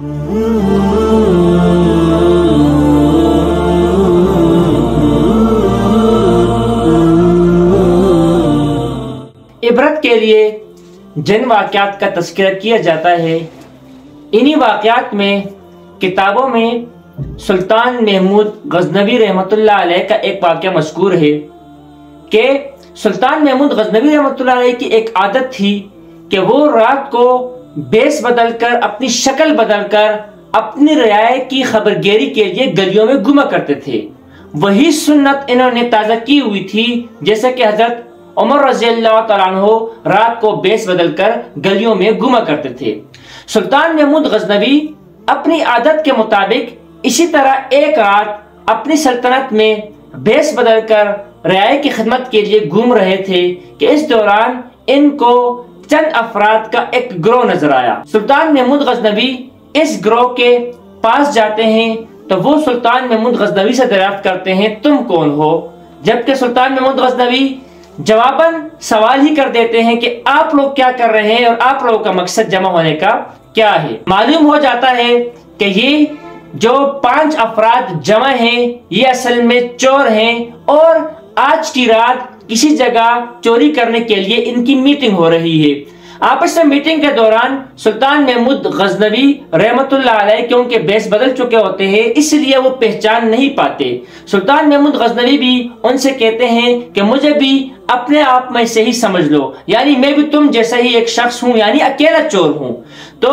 इबरत के लिए जिन वाक़यात का तज़किरा किया जाता है, इन्हीं वाक़यात में किताबों में सुल्तान महमूद गज़नवी रहमतुल्लाह अलैह का एक वाक़या मज़कूर है कि सुल्तान महमूद गज़नवी रहमतुल्लाह अलैह की एक आदत थी कि वो रात को बेस बदलकर, अपनी शक्ल बदलकर अपनी रियाया की खबरगेरी के लिए गलियों में घुमा करते थे। वही सुन्नत इन्होंने ताज़ा की हुई थी, जैसे कि हज़रत उमर रज़ियल्लाहु तआला अन्हु रात को बेस बदलकर गलियों में घुमा करते थे। सुल्तान महमूद गज़नवी अपनी आदत के मुताबिक इसी तरह एक रात अपनी सल्तनत में बेस बदलकर रियाया की खिदमत के लिए घूम रहे थे कि इस दौरान इनको चंद अफराद का एक गिरोह नजर आया। सुल्तान महमूद गज़नवी इस गिरोह के पास जाते हैं तो वो सुल्तान महमूद गज़नवी से दरियाफ्त करते हैं, तुम कौन हो? जबकि सुल्तान महमूद गज़नवी जवाबन सवाल ही कर देते हैं कि आप लोग क्या कर रहे हैं और आप लोगों का मकसद जमा होने का क्या है। मालूम हो जाता है कि ये जो 5 अफराद जमा हैं ये असल में चोर हैं और आज की रात किसी जगह चोरी करने के लिए इनकी मीटिंग हो रही है। आपस में मीटिंग के दौरान सुल्तान महमूद गज़नवी रहमतुल्लाह अलैह क्योंकि बेस बदल चुके होते हैं इसलिए वो पहचान नहीं पाते। सुल्तान महमूद गज़नवी भी उनसे कहते हैं कि मुझे भी अपने आप में से ही समझ लो, यानी मैं भी तुम जैसा ही एक शख्स हूँ, यानी अकेला चोर हूँ। तो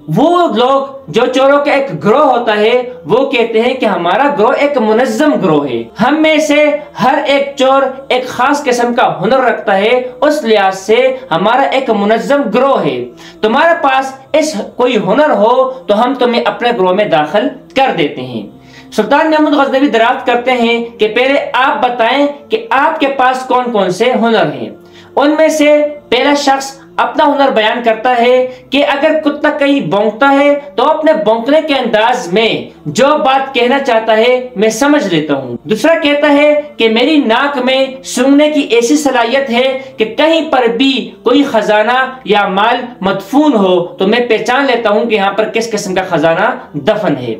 वो लोग जो चोरों का एक गिरोह होता है वो कहते हैं कि हमारा गिरोह एक मुनज़्ज़म गिरोह है, हम में से हर एक चोर एक खास किस्म का हुनर रखता है, उस लिहाज से हमारा एक मुनज़्ज़म गिरोह है। तुम्हारे पास इस कोई हुनर हो तो हम तुम्हें अपने गिरोह में दाखिल कर देते हैं। सुल्तान महमूद गज़नवी दरियाफ्त करते हैं कि पहले आप बताएं कि आपके पास कौन कौन से हुनर हैं। उनमें से पहला शख्स अपना हुनर बयान करता है कि अगर कुत्ता कहीं भौंकता है तो अपने भौंकने के अंदाज में जो बात कहना चाहता है मैं समझ लेता हूँ। दूसरा कहता है कि मेरी नाक में सूंघने की ऐसी सलाहियत है कि कहीं पर भी कोई खजाना या माल मदफून हो तो मैं पहचान लेता हूँ कि यहाँ पर किस किस्म का खजाना दफन है।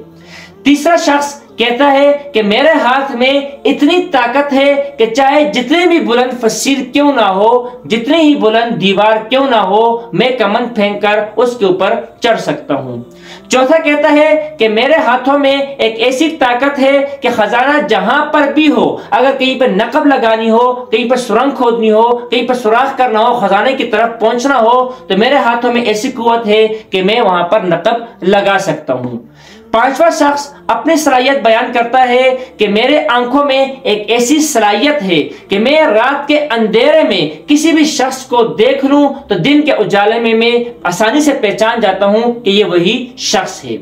तीसरा शख्स कहता है कि मेरे हाथ में इतनी ताकत है कि चाहे जितने भी बुलंद फसील क्यों ना हो, जितनी ही बुलंद दीवार क्यों ना हो, मैं कमन फेंक कर उसके ऊपर चढ़ सकता हूँ। चौथा कहता है कि मेरे हाथों में एक ऐसी ताकत है कि खजाना जहां पर भी हो, अगर कहीं पर नकब लगानी हो, कहीं पर सुरंग खोदनी हो, कहीं पर सुराख करना हो, खजाने की तरफ पहुंचना हो, तो मेरे हाथों में ऐसी कुव्वत है कि मैं वहां पर नकब लगा सकता हूँ। पांचवा शख्स अपनी सलाहियत बयान करता है कि मेरे आंखों में एक ऐसी सलाहियत है कि मैं रात के अंधेरे में किसी भी शख्स को देख लूं तो दिन के उजाले में मैं आसानी से पहचान जाता हूं कि ये वही शख्स है।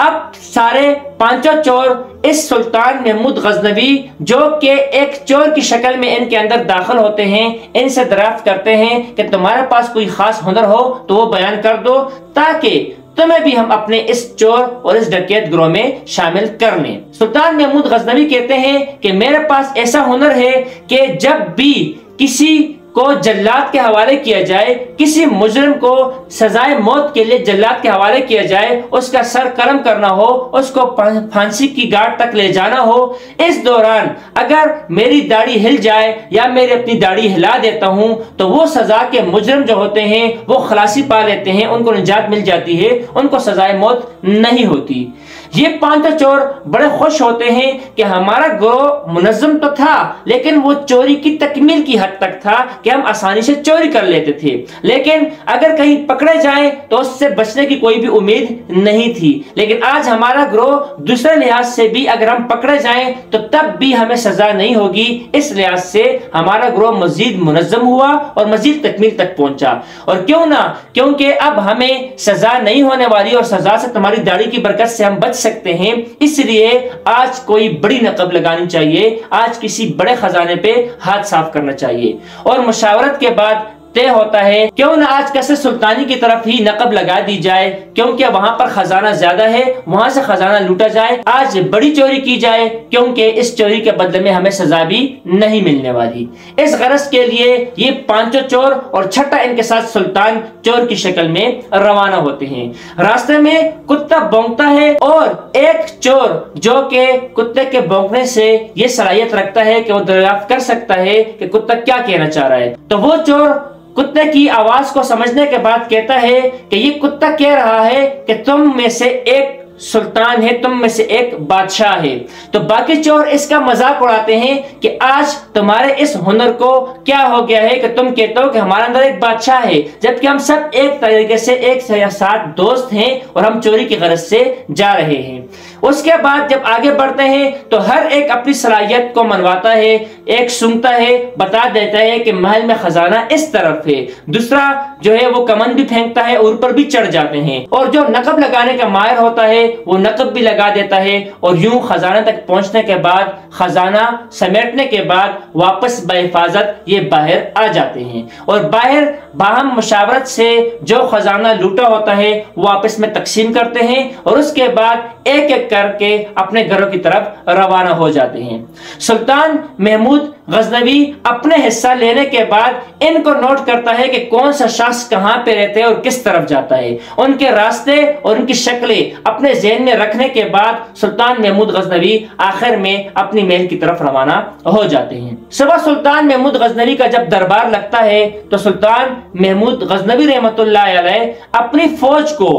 अब सारे पांचों चोर इस सुल्तान महमूद गज़नवी जो कि एक चोर की शक्ल में इनके अंदर दाखिल होते हैं, इनसे दरियाफ्त करते हैं कि तुम्हारे पास कोई खास हुनर हो तो वो बयान कर दो ताकि तुम्हें भी हम अपने इस चोर और इस डकैत गिरोह में शामिल कर लें। सुल्तान महमूद गज़नवी कहते हैं कि मेरे पास ऐसा हुनर है कि जब भी किसी को जल्लाद के हवाले किया जाए, किसी मुजरिम को सजाए मौत के लिए जल्लाद के हवाले किया जाए, उसका सर कलम करना हो, उसको फांसी की गाड़ तक ले जाना हो, इस दौरान अगर मेरी दाढ़ी हिल जाए या मेरी अपनी दाढ़ी हिला देता हूं तो वो सजा के मुजरिम जो होते हैं वो खलासी पा लेते हैं, उनको निजात मिल जाती है, उनको सजाए मौत नहीं होती। ये पांचों चोर बड़े खुश होते हैं कि हमारा गिरोह मुनज़्ज़म तो था लेकिन वो चोरी की तकमील की हद तक था कि हम आसानी से चोरी कर लेते थे, लेकिन अगर कहीं पकड़े जाएं तो उससे बचने की कोई भी उम्मीद नहीं थी। लेकिन आज हमारा गिरोह दूसरे लिहाज से भी अगर हम पकड़े जाएं तो तब भी हमें सजा नहीं होगी, इस लिहाज से हमारा गिरोह मजीद मुनज़्ज़म हुआ और मजीद तकमील तक पहुंचा। और क्यों ना, क्योंकि अब हमें सजा नहीं होने वाली और सजा से तुम्हारी दाढ़ी की बरकत से हम बच सकते हैं, इसलिए आज कोई बड़ी नकब लगानी चाहिए, आज किसी बड़े खजाने पे हाथ साफ करना चाहिए। और मुशावरत के बाद तय होता है क्यों न आज कसर सुल्तानी की तरफ ही नकब लगा दी जाए, क्योंकि वहां पर खजाना ज्यादा है, वहां से खजाना लूटा जाए। आज बड़ी चोरी की जाए क्योंकि इस चोरी के बदले में हमें सजा भी नहीं मिलने वाली। इस गरज के लिए ये पांचों चोर और छठा इनके साथ सुल्तान चोर की शक्ल में रवाना होते हैं। रास्ते में कुत्ता भौंकता है और एक चोर जो के कुत्ते के भौंकने से ये सलाहियत रखता है कि वो दरियाफ्त कर सकता है कि कुत्ता क्या कहना चाह रहा है, तो वो चोर कुत्ते की आवाज को समझने के बाद कहता है कि ये कुत्ता कह रहा है कि तुम में से एक सुल्तान है, तुम में से एक बादशाह है। तो बाकी चोर इसका मजाक उड़ाते हैं कि आज तुम्हारे इस हुनर को क्या हो गया है कि तुम कहते हो कि हमारे अंदर एक बादशाह है, जबकि हम सब एक तरीके से एक साथ दोस्त हैं और हम चोरी की गरज से जा रहे हैं। उसके बाद जब आगे बढ़ते हैं तो हर एक अपनी सलाहियत को मनवाता है। एक सूंघता है, बता देता है कि महल में खजाना इस तरफ है, दूसरा जो है वो कमन भी फेंकता है और ऊपर भी चढ़ जाते हैं, और जो नकब लगाने का माहिर होता है वो नकब भी लगा देता है। और यूं खजाना तक पहुंचने के बाद, खजाना समेटने के बाद वापस बहिफाजत ये बाहर आ जाते हैं और बाहर बाहम मुशावरत से जो खजाना लूटा होता है वो आपस में तकसीम करते हैं और उसके बाद एक एक करके अपने घरों की तरफ रवाना हो जाते हैं। सुल्तान महमूद गजनवी अपने हिस्सा लेने के बाद इनको नोट करता है कि कौन सा शख्स कहां पे रहते हैं और किस तरफ जाता है। उनके रास्ते और उनकी शक्लें अपने ज़हन में रखने के बाद सुल्तान महमूद गजनवी आखिर में अपनी महल की तरफ रवाना हो जाते हैं। सुबह सुल्तान महमूद गजनवी का जब दरबार लगता है तो सुल्तान महमूद गजनवी रहमतुल्लाह अलैह अपनी फौज को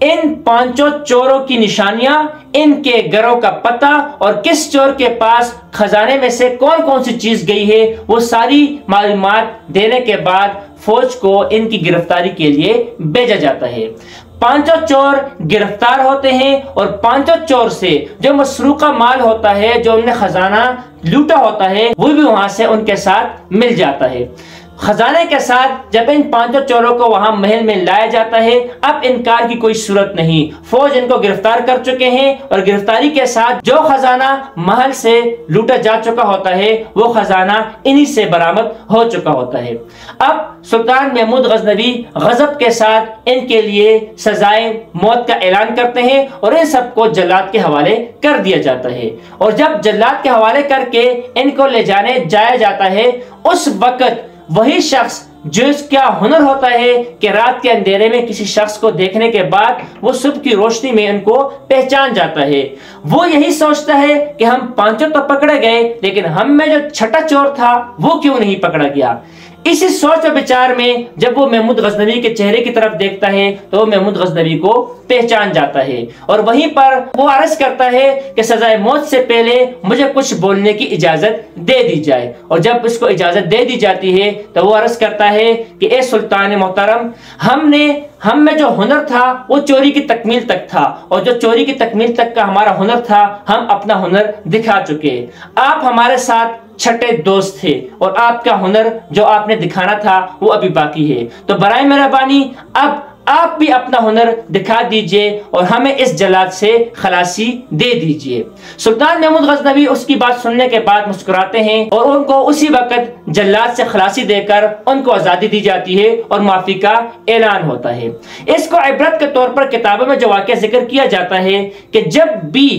इन पांचों चोरों की निशानियां, इनके घरों का पता और किस चोर के पास खजाने में से कौन कौन सी चीज गई है वो सारी मालूमात देने के बाद फौज को इनकी गिरफ्तारी के लिए भेजा जाता है। पांचों चोर गिरफ्तार होते हैं और पांचों चोर से जो मसरूका माल होता है, जो उन्हें खजाना लूटा होता है, वो भी वहां से उनके साथ मिल जाता है। खजाने के साथ जब इन पांचों चोरों को वहां महल में लाया जाता है, अब इनकार की कोई सूरत नहीं। फौज इनको गिरफ्तार कर चुके हैं और गिरफ्तारी के साथ जो खजाना महल से लूटा जा चुका होता है वो खजाना इन्हीं से बरामद हो चुका होता है। अब सुल्तान महमूद गजनवी गजब के साथ इनके लिए सजाए मौत का ऐलान करते हैं और इन सबको जल्लाद के हवाले कर दिया जाता है। और जब जल्लाद के हवाले करके इनको ले जाने जाया जाता है, उस वक्त वही शख्स जो इसका हुनर होता है कि रात के अंधेरे में किसी शख्स को देखने के बाद वो सुबह की रोशनी में उनको पहचान जाता है, वो यही सोचता है कि हम पांचों तो पकड़े गए, लेकिन हम में जो छठा चोर था वो क्यों नहीं पकड़ा गया। इसी सोच और विचार में जब वो महमूद गजनवी के चेहरे की तरफ देखता है तो वो महमूद गजनवी को पहचान जाता है और वहीं पर वो अर्ज करता है कि सजाए मौत से पहले मुझे कुछ बोलने की इजाजत दे दी जाए। और जब उसको इजाजत दे दी जाती है तो वो अर्ज करता है कि ए सुल्तान मोहतरम, हम में जो हुनर था वो चोरी की तकमील तक था, और जो चोरी की तकमील तक का हमारा हुनर था हम अपना हुनर दिखा चुके। आप हमारे साथ छठे दोस्त थे और आपका हुनर जो आपने दिखाना था वो अभी बाकी है, तो बराए मेहरबानी अब आप भी अपना हुनर दिखा दीजिए और हमें इस जल्लाद से खलासी दे दीजिए। सुल्तान महमूद गजनवी उसकी बात सुनने के बाद मुस्कुराते हैं और उनको उसी वक्त जल्लाद से खलासी देकर उनको आजादी दी जाती है और माफी का ऐलान होता है। इसको इबरत के तौर पर किताबों में जो वाक़या जिक्र किया जाता है कि जब भी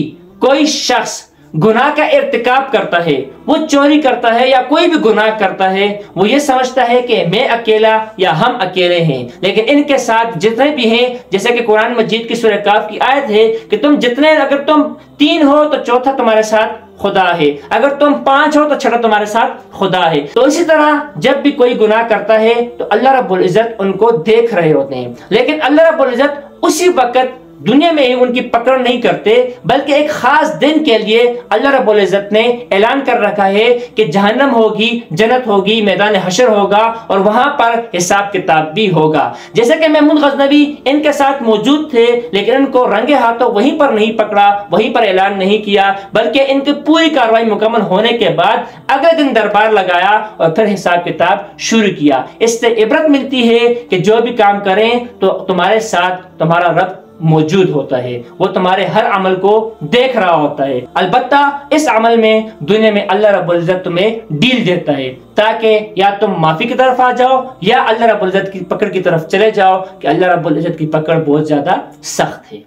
कोई शख्स गुनाह का इर्तिकाब करता है, वो चोरी करता है या कोई भी गुनाह करता है, वो ये समझता है कि मैं अकेला या हम अकेले हैं, लेकिन इनके साथ जितने भी हैं, जैसे कि कुरान मजीद की सूरह काफ की आयत है कि अगर तुम 3 हो तो चौथा तुम्हारे साथ खुदा है, अगर तुम 5 हो तो छठा तुम्हारे साथ खुदा है। तो इसी तरह जब भी कोई गुनाह करता है तो अल्लाह रब्बुल इज्जत उनको देख रहे होते हैं, लेकिन अल्लाह रब्बुल इज्जत उसी वक्त दुनिया में ही उनकी पकड़ नहीं करते, बल्कि एक खास दिन के लिए अल्लाह रब्बुल इज्जत ने ऐलान कर रखा है कि जहन्नम होगी, जन्नत होगी, मैदान हशर होगा और वहां पर हिसाब किताब भी होगा। जैसे कि महमूद गजनवी इनके साथ मौजूद थे, लेकिन इनको रंगे हाथों वहीं पर नहीं पकड़ा, वहीं पर ऐलान नहीं किया, बल्कि इनकी पूरी कार्रवाई मुकम्मल होने के बाद अगले दिन दरबार लगाया और फिर हिसाब किताब शुरू किया। इससे इबरत मिलती है कि जो भी काम करें तो तुम्हारे साथ तुम्हारा रब मौजूद होता है, वो तुम्हारे हर अमल को देख रहा होता है। अलबत्ता इस अमल में दुनिया में अल्लाह रब्बुल इज्जत तुम्हें डील देता है, ताकि या तुम माफी की तरफ आ जाओ या अल्लाह रब्बुल इज्जत की पकड़ की तरफ चले जाओ कि अल्लाह रब्बुल इज्जत की पकड़ बहुत ज्यादा सख्त है।